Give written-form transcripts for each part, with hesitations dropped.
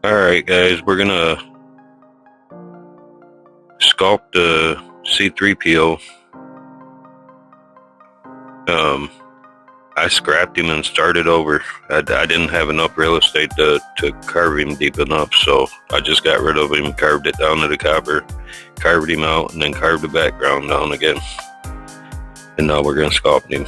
Alright guys, we're gonna sculpt the C3PO. I scrapped him and started over. I didn't have enough real estate to carve him deep enough, so I just got rid of him, carved it down to the copper, carved him out, and then carved the background down again. And now we're gonna sculpt him.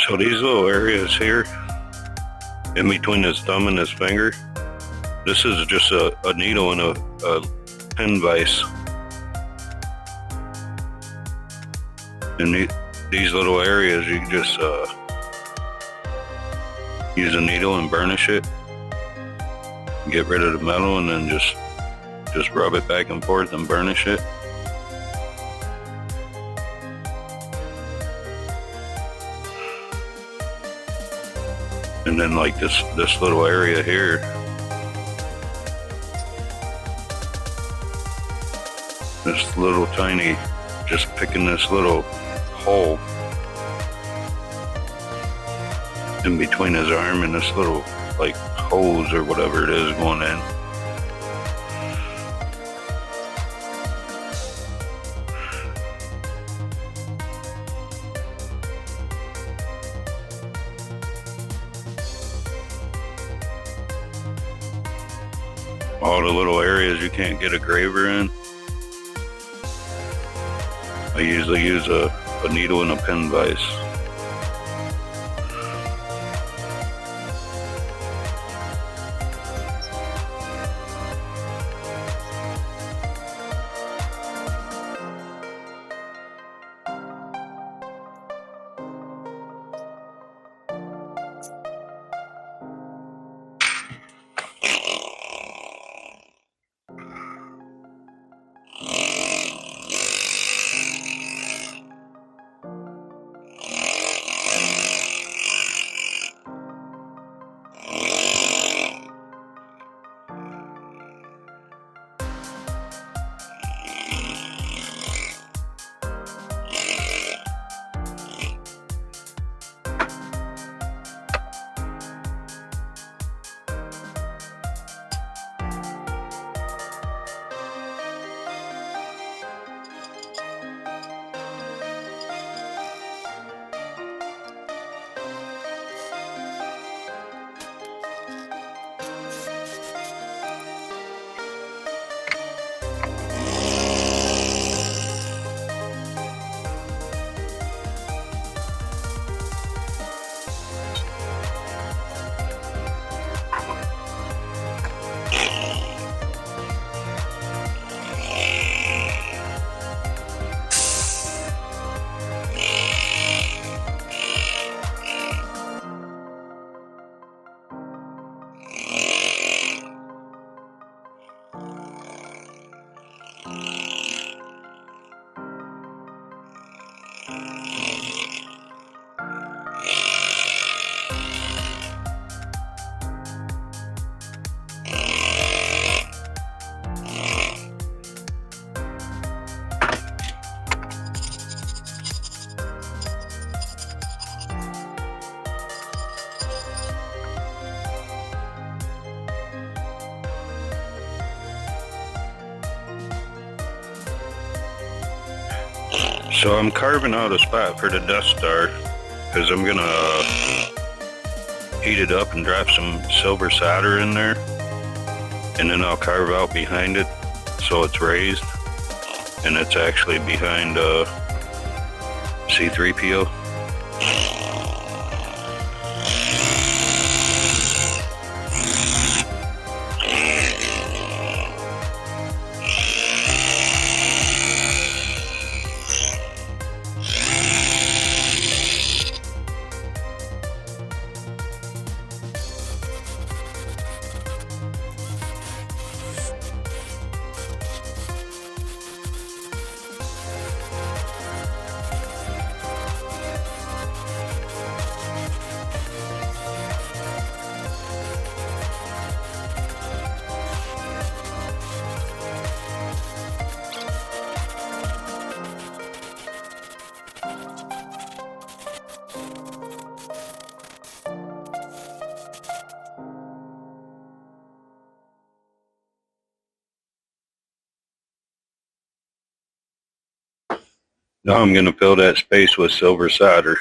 So these little areas here, in between his thumb and his finger, this is just a needle and a pin vise. And these little areas, you can just use a needle and burnish it, get rid of the metal, and then just rub it back and forth and burnish it. And then like this little area here, this little tiny, just picking this little hole in between his arm and this little like hose or whatever it is going in. All the little areas you can't get a graver in, I usually use a needle and a pin vise. So I'm carving out a spot for the Death Star because I'm gonna heat it up and drop some silver solder in there, and then I'll carve out behind it so it's raised, and it's actually behind C3PO. Now I'm going to fill that space with silver solder.